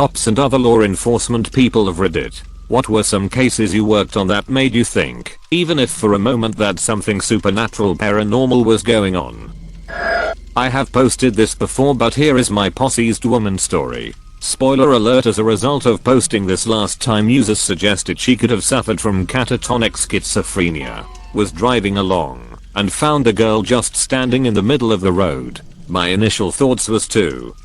cops and other law enforcement people of Reddit. What were some cases you worked on that made you think, even if for a moment, that something supernatural paranormal was going on? I have posted this before, but here is my possessed woman story. Spoiler alert: as a result of posting this last time, users suggested she could have suffered from catatonic schizophrenia. Was driving along and found a girl just standing in the middle of the road. My initial thoughts was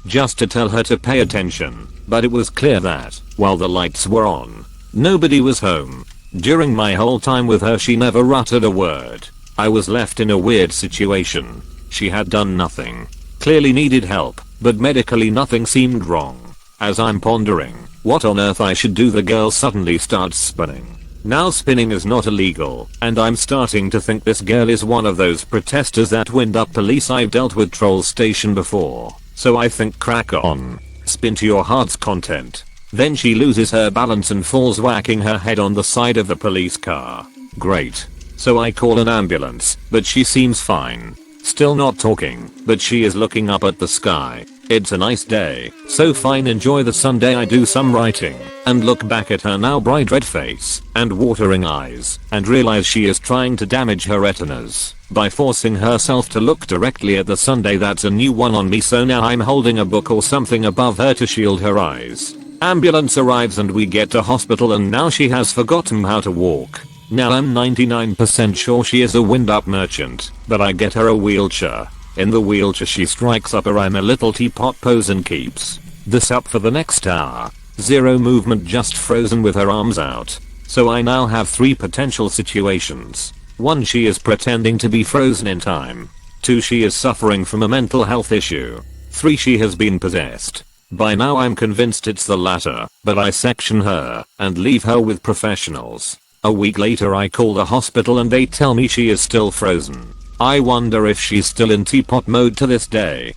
just to tell her to pay attention, but it was clear that, while the lights were on, nobody was home. During my whole time with her, she never uttered a word. I was left in a weird situation. She had done nothing, clearly needed help, but medically nothing seemed wrong. As I'm pondering what on earth I should do, the girl suddenly starts spinning. Now spinning is not illegal, and I'm starting to think this girl is one of those protesters that wind up police. I've dealt with Troll Station before, so I think crack on. Spin to your heart's content. Then she loses her balance and falls, whacking her head on the side of the police car. Great. So I call an ambulance, but she seems fine. Still not talking, but she is looking up at the sky. It's a nice day, so fine, enjoy the Sunday. I do some writing and look back at her now bright red face and watering eyes and realize she is trying to damage her retinas by forcing herself to look directly at the Sunday. That's a new one on me, so now I'm holding a book or something above her to shield her eyes. Ambulance arrives and we get to hospital, and now she has forgotten how to walk. Now I'm 99% sure she is a wind-up merchant, but I get her a wheelchair. In the wheelchair she strikes up a I'm a little teapot pose and keeps this up for the next hour. Zero movement, just frozen with her arms out. So I now have 3 potential situations. 1, she is pretending to be frozen in time. 2, she is suffering from a mental health issue. 3, she has been possessed. By now I'm convinced it's the latter, but I section her and leave her with professionals. A week later I call the hospital and they tell me she is still frozen. I wonder if she's still in teapot mode to this day.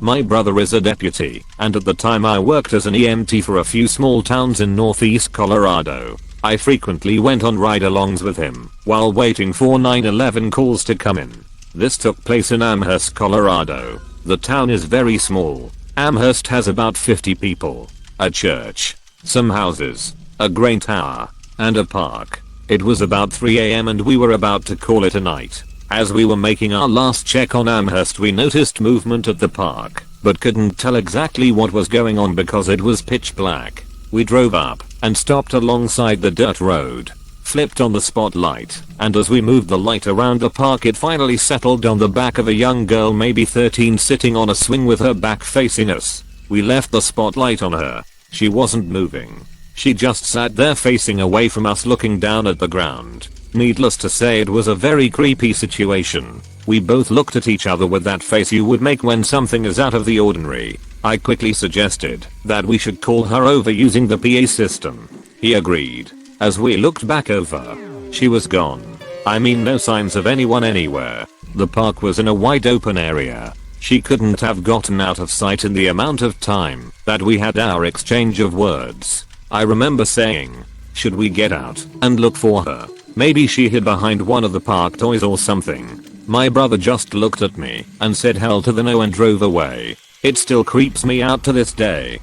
My brother is a deputy, and at the time I worked as an EMT for a few small towns in northeast Colorado. I frequently went on ride-alongs with him while waiting for 911 calls to come in. This took place in Amherst, Colorado. The town is very small. Amherst has about 50 people, a church, some houses, a grain tower, and a park. It was about 3 AM and we were about to call it a night. As we were making our last check on Amherst, we noticed movement at the park, but couldn't tell exactly what was going on because it was pitch black. We drove up and stopped alongside the dirt road, flipped on the spotlight, and as we moved the light around the park, it finally settled on the back of a young girl, maybe 13, sitting on a swing with her back facing us. We left the spotlight on her. She wasn't moving. She just sat there facing away from us, looking down at the ground. Needless to say, it was a very creepy situation. We both looked at each other with that face you would make when something is out of the ordinary. I quickly suggested that we should call her over using the PA system. He agreed. As we looked back over, she was gone. I mean, no signs of anyone anywhere. The park was in a wide open area. She couldn't have gotten out of sight in the amount of time that we had our exchange of words. I remember saying, should we get out and look for her? Maybe she hid behind one of the park toys or something. My brother just looked at me and said hell to the no and drove away. It still creeps me out to this day.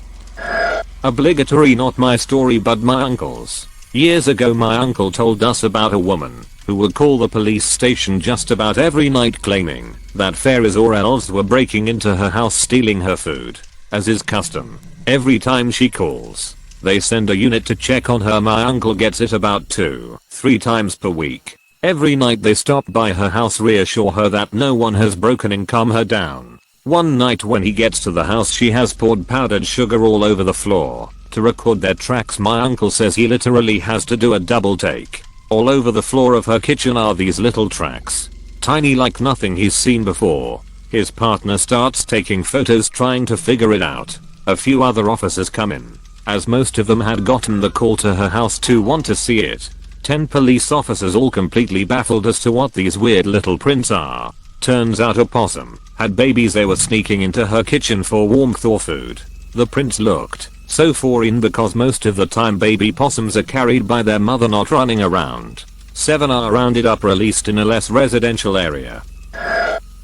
Obligatory, not my story but my uncle's. Years ago my uncle told us about a woman who would call the police station just about every night claiming that fairies or elves were breaking into her house stealing her food. As is custom, every time she calls, they send a unit to check on her. My uncle gets it about 2-3 times per week. Every night they stop by her house, reassure her that no one has broken in, calm her down. One night when he gets to the house, she has poured powdered sugar all over the floor. To record their tracks, my uncle says he literally has to do a double take. All over the floor of her kitchen are these little tracks. Tiny, like nothing he's seen before. His partner starts taking photos trying to figure it out. A few other officers come in, as most of them had gotten the call to her house to want to see it. 10 police officers, all completely baffled as to what these weird little prints are. Turns out a possum had babies. They were sneaking into her kitchen for warmth or food. The prints looked so foreign because most of the time baby possums are carried by their mother, not running around. 7 are rounded up, released in a less residential area.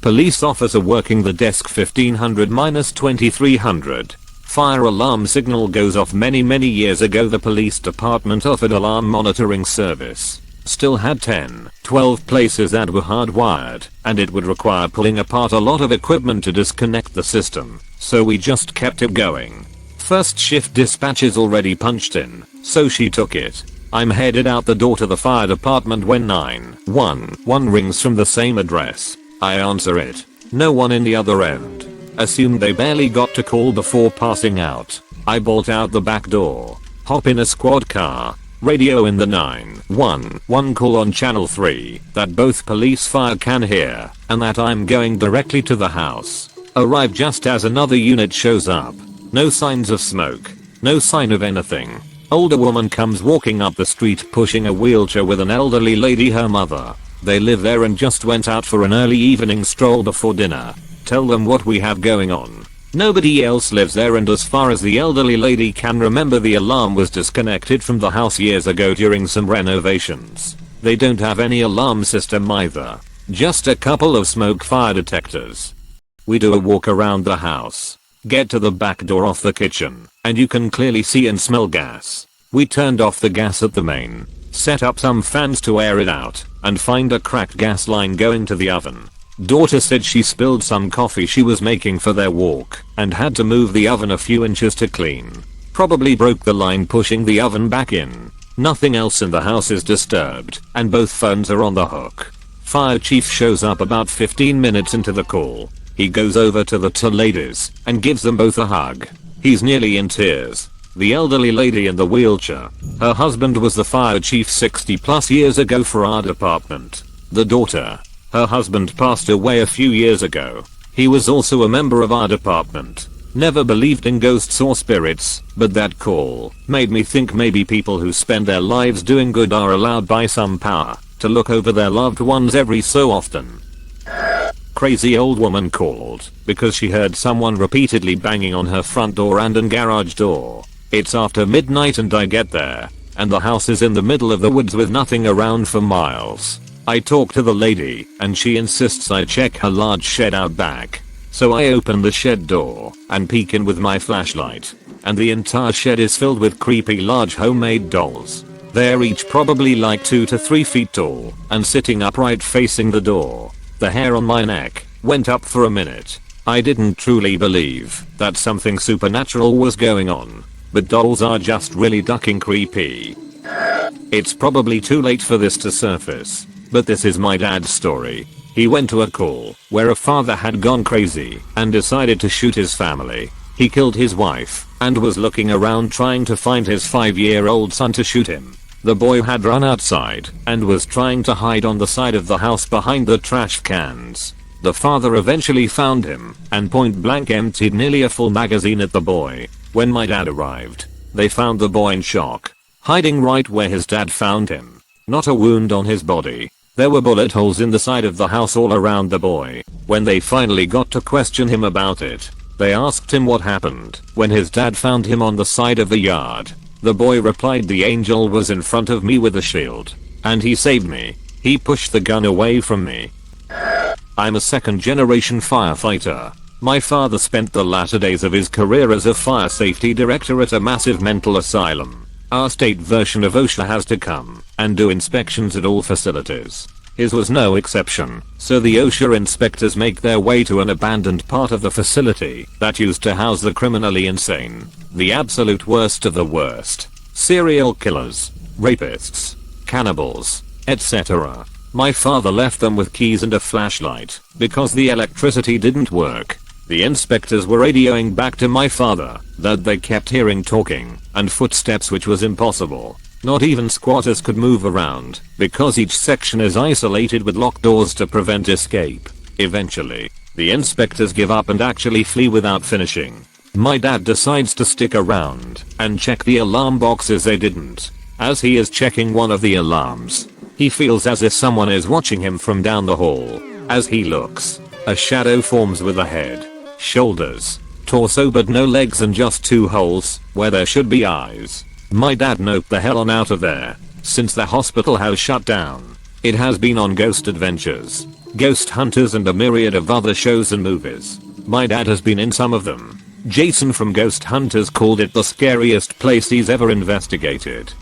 Police officer working the desk, 1500 - 2300. Fire alarm signal goes off. Many years ago the police department offered alarm monitoring service. Still had 10, 12 places that were hardwired, and it would require pulling apart a lot of equipment to disconnect the system, so we just kept it going. First shift dispatch is already punched in, so she took it. I'm headed out the door to the fire department when 911 rings from the same address. I answer it. No one in the other end. Assumed they barely got to call before passing out. I bolt out the back door, hop in a squad car, radio in the 911 call on channel 3 that both police fire can hear and that I'm going directly to the house. Arrive just as another unit shows up. No signs of smoke. No sign of anything. Older woman comes walking up the street pushing a wheelchair with an elderly lady, her mother. They live there and just went out for an early evening stroll before dinner. Tell them what we have going on. Nobody else lives there, and as far as the elderly lady can remember, the alarm was disconnected from the house years ago during some renovations. They don't have any alarm system either. Just a couple of smoke fire detectors. We do a walk around the house. Get to the back door off the kitchen, and you can clearly see and smell gas. We turned off the gas at the main, set up some fans to air it out, and find a cracked gas line going to the oven. Daughter said she spilled some coffee she was making for their walk and had to move the oven a few inches to clean. Probably broke the line pushing the oven back in. Nothing else in the house is disturbed, and both phones are on the hook. Fire chief shows up about 15 minutes into the call. He goes over to the two ladies and gives them both a hug. He's nearly in tears. The elderly lady in the wheelchair, her husband was the fire chief 60+ years ago for our department. The daughter, her husband passed away a few years ago. He was also a member of our department. Never believed in ghosts or spirits, but that call made me think maybe people who spend their lives doing good are allowed by some power to look over their loved ones every so often. Crazy old woman called because she heard someone repeatedly banging on her front door and garage door. It's after midnight and I get there, and the house is in the middle of the woods with nothing around for miles. I talk to the lady, and she insists I check her large shed out back. So I open the shed door and peek in with my flashlight, and the entire shed is filled with creepy large homemade dolls. They're each probably like 2 to 3 feet tall and sitting upright facing the door. The hair on my neck went up for a minute. I didn't truly believe that something supernatural was going on, but dolls are just really ducking creepy. It's probably too late for this to surface, but this is my dad's story. He went to a call where a father had gone crazy and decided to shoot his family. He killed his wife and was looking around trying to find his 5-year-old son to shoot him. The boy had run outside and was trying to hide on the side of the house behind the trash cans. The father eventually found him and point blank emptied nearly a full magazine at the boy. When my dad arrived, they found the boy in shock, hiding right where his dad found him. Not a wound on his body. There were bullet holes in the side of the house all around the boy. When they finally got to question him about it, they asked him what happened when his dad found him on the side of the yard. The boy replied, "The angel was in front of me with a shield, and he saved me. He pushed the gun away from me." I'm a second-generation firefighter. My father spent the latter days of his career as a fire safety director at a massive mental asylum. Our state version of OSHA has to come and do inspections at all facilities. His was no exception, so the OSHA inspectors make their way to an abandoned part of the facility that used to house the criminally insane, the absolute worst of the worst. Serial killers, rapists, cannibals, etc. My father left them with keys and a flashlight because the electricity didn't work. The inspectors were radioing back to my father that they kept hearing talking and footsteps, which was impossible. Not even squatters could move around because each section is isolated with locked doors to prevent escape. Eventually, the inspectors give up and actually flee without finishing. My dad decides to stick around and check the alarm boxes. They didn't. As he is checking one of the alarms, he feels as if someone is watching him from down the hall. As he looks, a shadow forms with a head, shoulders, torso but no legs, and just 2 holes where there should be eyes. My dad noped the hell on out of there, since the hospital has shut down. It has been on Ghost Adventures, Ghost Hunters, and a myriad of other shows and movies. My dad has been in some of them. Jason from Ghost Hunters called it the scariest place he's ever investigated.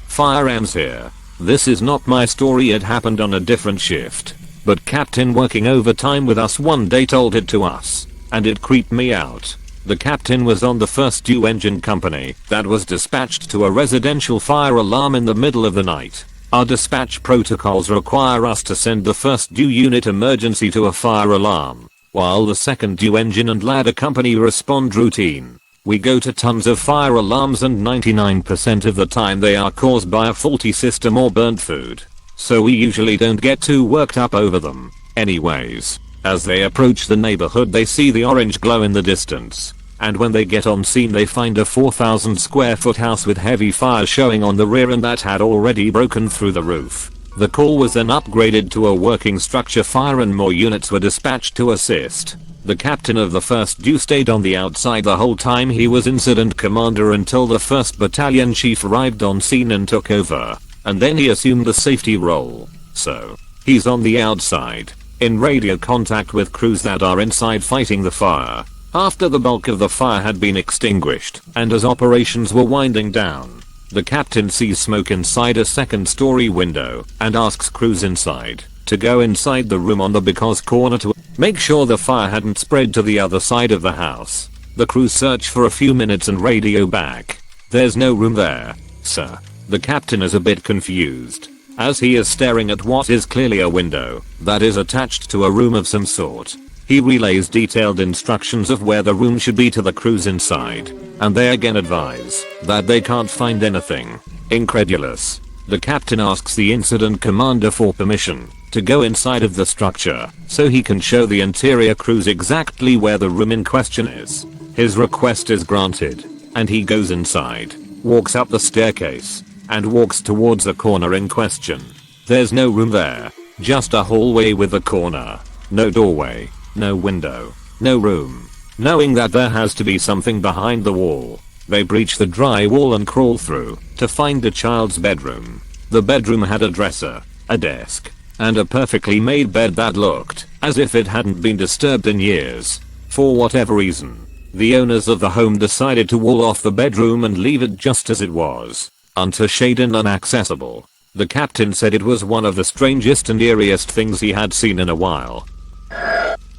Fire ends here. This is not my story, it happened on a different shift. But Captain working overtime with us one day told it to us. And it creeped me out. The captain was on the first due engine company that was dispatched to a residential fire alarm in the middle of the night. Our dispatch protocols require us to send the first due unit emergency to a fire alarm, while the second due engine and ladder company respond routine. We go to tons of fire alarms and 99% of the time they are caused by a faulty system or burnt food. So we usually don't get too worked up over them. Anyways, as they approach the neighborhood they see the orange glow in the distance. And when they get on scene they find a 4,000 square foot house with heavy fire showing on the rear and that had already broken through the roof. The call was then upgraded to a working structure fire and more units were dispatched to assist. The captain of the first due stayed on the outside the whole time he was incident commander until the 1st battalion chief arrived on scene and took over. And then he assumed the safety role. So, he's on the outside, in radio contact with crews that are inside fighting the fire. After the bulk of the fire had been extinguished, and as operations were winding down, the captain sees smoke inside a second-story window and asks crews inside to go inside the room on the because corner to make sure the fire hadn't spread to the other side of the house. The crews search for a few minutes and radio back. There's no room there, sir. The captain is a bit confused, as he is staring at what is clearly a window that is attached to a room of some sort. He relays detailed instructions of where the room should be to the crews inside, and they again advise that they can't find anything. Incredulous, the captain asks the incident commander for permission to go inside of the structure so he can show the interior crews exactly where the room in question is. His request is granted, and he goes inside, walks up the staircase, and walks towards the corner in question. There's no room there, just a hallway with a corner. No doorway, no window, no room. Knowing that there has to be something behind the wall, they breach the drywall and crawl through to find the child's bedroom. The bedroom had a dresser, a desk, and a perfectly made bed that looked as if it hadn't been disturbed in years. For whatever reason, the owners of the home decided to wall off the bedroom and leave it just as it was, unshaded and inaccessible. The captain said it was one of the strangest and eeriest things he had seen in a while.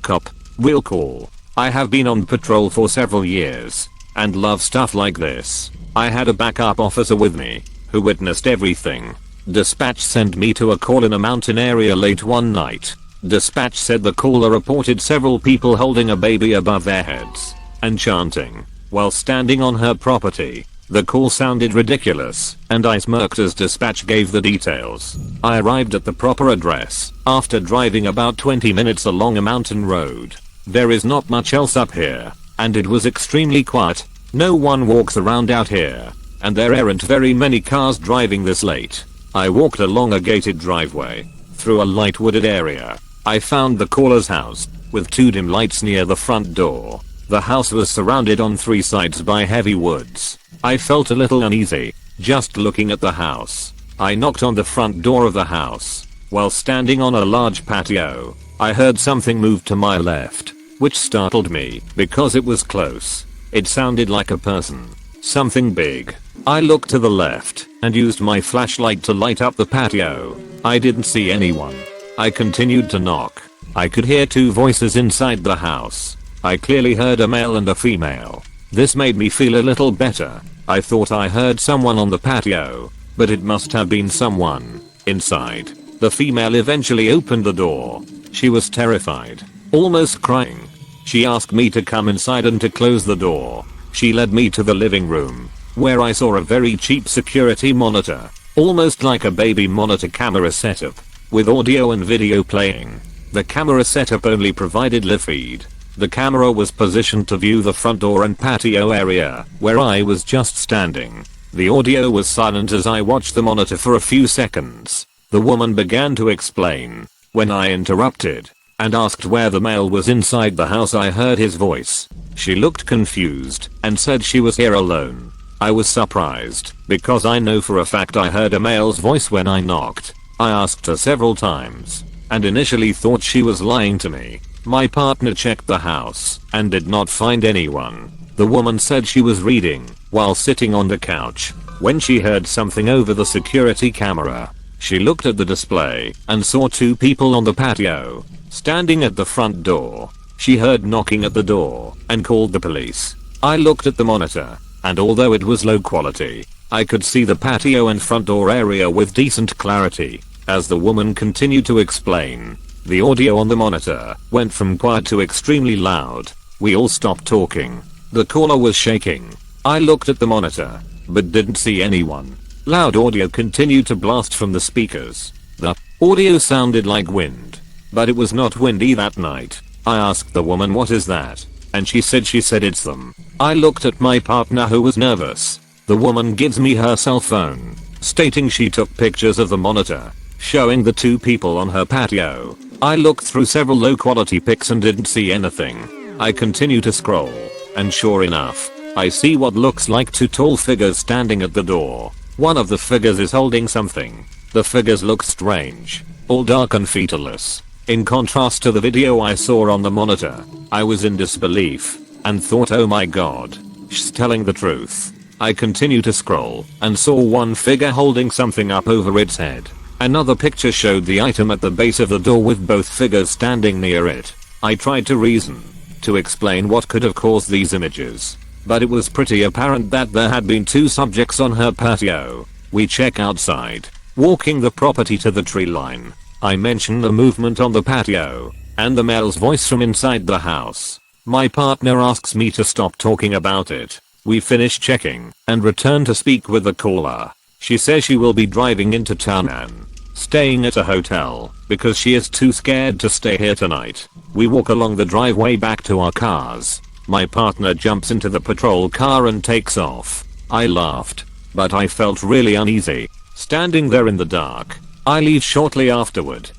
Cop, will call. I have been on patrol for several years and love stuff like this. I had a backup officer with me who witnessed everything. Dispatch sent me to a call in a mountain area late one night. Dispatch said the caller reported several people holding a baby above their heads and chanting while standing on her property. The call sounded ridiculous, and I smirked as dispatch gave the details. I arrived at the proper address after driving about 20 minutes along a mountain road. There is not much else up here, and it was extremely quiet. No one walks around out here, and there aren't very many cars driving this late. I walked along a gated driveway, through a light wooded area. I found the caller's house, with 2 dim lights near the front door. The house was surrounded on 3 sides by heavy woods. I felt a little uneasy, just looking at the house. I knocked on the front door of the house. While standing on a large patio, I heard something move to my left, which startled me, because it was close. It sounded like a person. Something big. I looked to the left, and used my flashlight to light up the patio. I didn't see anyone. I continued to knock. I could hear 2 voices inside the house. I clearly heard a male and a female. This made me feel a little better. I thought I heard someone on the patio, but it must have been someone inside. The female eventually opened the door. She was terrified, almost crying. She asked me to come inside and to close the door. She led me to the living room, where I saw a very cheap security monitor, almost like a baby monitor camera setup, with audio and video playing. The camera setup only provided live feed. The camera was positioned to view the front door and patio area, where I was just standing. The audio was silent as I watched the monitor for a few seconds. The woman began to explain. When I interrupted and asked where the male was inside the house, I heard his voice. She looked confused and said she was here alone. I was surprised, because I know for a fact I heard a male's voice when I knocked. I asked her several times, and initially thought she was lying to me. My partner checked the house and did not find anyone. The woman said she was reading while sitting on the couch when she heard something over the security camera. She looked at the display and saw two people on the patio standing at the front door. She heard knocking at the door and called the police. I looked at the monitor, and although it was low quality, I could see the patio and front door area with decent clarity. As the woman continued to explain, the audio on the monitor went from quiet to extremely loud. We all stopped talking. The caller was shaking. I looked at the monitor, but didn't see anyone. Loud audio continued to blast from the speakers. The audio sounded like wind, but it was not windy that night. I asked the woman, what is that? And she said it's them. I looked at my partner, who was nervous. The woman gives me her cell phone, stating she took pictures of the monitor, showing the two people on her patio. I looked through several low quality pics and didn't see anything. I continue to scroll, and sure enough, I see what looks like two tall figures standing at the door. One of the figures is holding something. The figures look strange, all dark and featureless. In contrast to the video I saw on the monitor, I was in disbelief and thought, oh my god, she's telling the truth. I continue to scroll and saw one figure holding something up over its head. Another picture showed the item at the base of the door with both figures standing near it. I tried to reason, to explain what could have caused these images, but it was pretty apparent that there had been two subjects on her patio. We check outside, walking the property to the tree line. I mention the movement on the patio, and the male's voice from inside the house. My partner asks me to stop talking about it. We finish checking, and return to speak with the caller. She says she will be driving into town and staying at a hotel, because she is too scared to stay here tonight. We walk along the driveway back to our cars. My partner jumps into the patrol car and takes off. I laughed, but I felt really uneasy, standing there in the dark. I leave shortly afterward.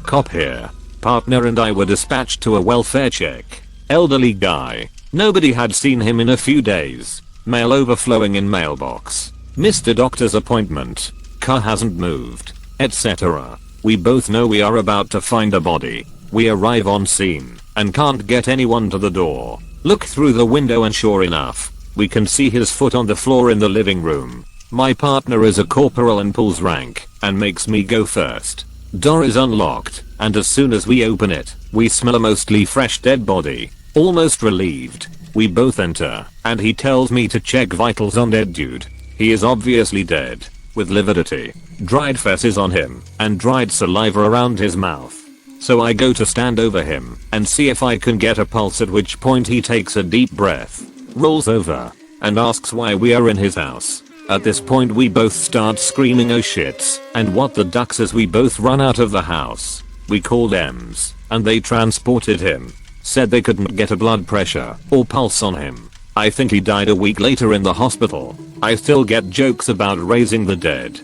Cop here. Partner and I were dispatched to a welfare check. Elderly guy. Nobody had seen him in a few days. Mail overflowing in mailbox. Missed a doctor's appointment. Car hasn't moved, etc. We both know we are about to find a body. We arrive on scene and can't get anyone to the door. Look through the window and sure enough, we can see his foot on the floor in the living room. My partner is a corporal and pulls rank and makes me go first. Door is unlocked, and as soon as we open it, we smell a mostly fresh dead body. Almost relieved, we both enter, and he tells me to check vitals on dead dude. He is obviously dead, with lividity, dried feces on him, and dried saliva around his mouth. So I go to stand over him and see if I can get a pulse, at which point he takes a deep breath, rolls over, and asks why we are in his house. At this point we both start screaming oh shits and what the ducks as we both run out of the house. We called EMS, and they transported him. Said they couldn't get a blood pressure or pulse on him. I think he died a week later in the hospital. I still get jokes about raising the dead.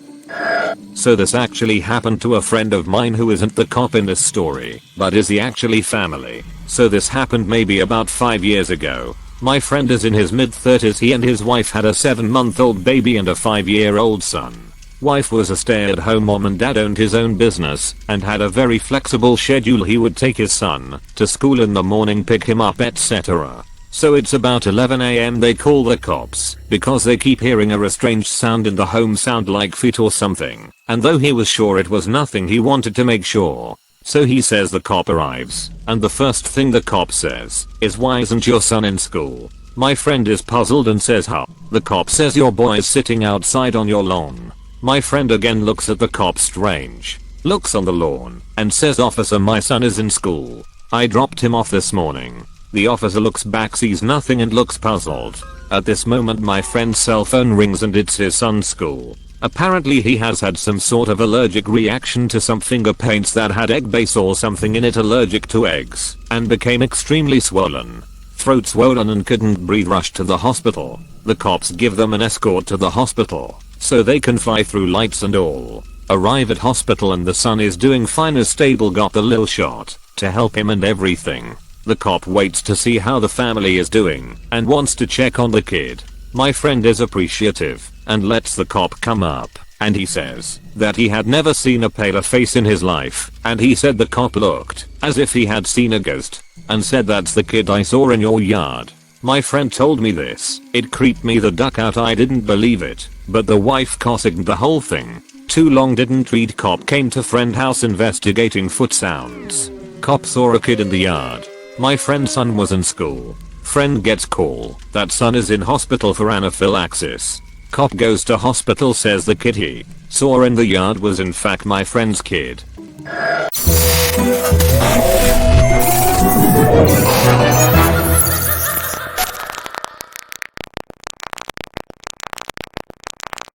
So this actually happened to a friend of mine who isn't the cop in this story, but is he actually family. So this happened maybe about 5 years ago. My friend is in his mid-30s. He and his wife had a 7-month-old baby and a 5-year-old son. Wife was a stay-at-home mom and dad owned his own business and had a very flexible schedule. He would take his son to school in the morning, pick him up, etc. So it's about 11 AM they call the cops because they keep hearing a strange sound in the home, sound like feet or something, and though he was sure it was nothing, he wanted to make sure. So he says the cop arrives, and the first thing the cop says is, "Why isn't your son in school?" My friend is puzzled and says, "Huh?" The cop says, "Your boy is sitting outside on your lawn." My friend again looks at the cop strange, looks on the lawn, and says, "Officer, my son is in school. I dropped him off this morning." The officer looks back, sees nothing, and looks puzzled. At this moment my friend's cell phone rings and it's his son's school. Apparently he has had some sort of allergic reaction to some finger paints that had egg base or something in it, allergic to eggs, and became extremely swollen. Throat swollen and couldn't breathe, rushed to the hospital. The cops give them an escort to the hospital, so they can fly through lights and all. Arrive at hospital and the son is doing fine, is stable, got the lil shot to help him and everything. The cop waits to see how the family is doing and wants to check on the kid. My friend is appreciative and lets the cop come up. and he says that he had never seen a paler face in his life, and he said the cop looked as if he had seen a ghost and said, "That's the kid I saw in your yard." My friend told me this. It creeped me the duck out. I didn't believe it, but the wife cossacked the whole thing. Too long didn't read. Cop came to friend house investigating foot sounds. Cop saw a kid in the yard. My friend's son was in school. Friend gets call that son is in hospital for anaphylaxis. Cop goes to hospital, says the kid he saw in the yard was in fact my friend's kid.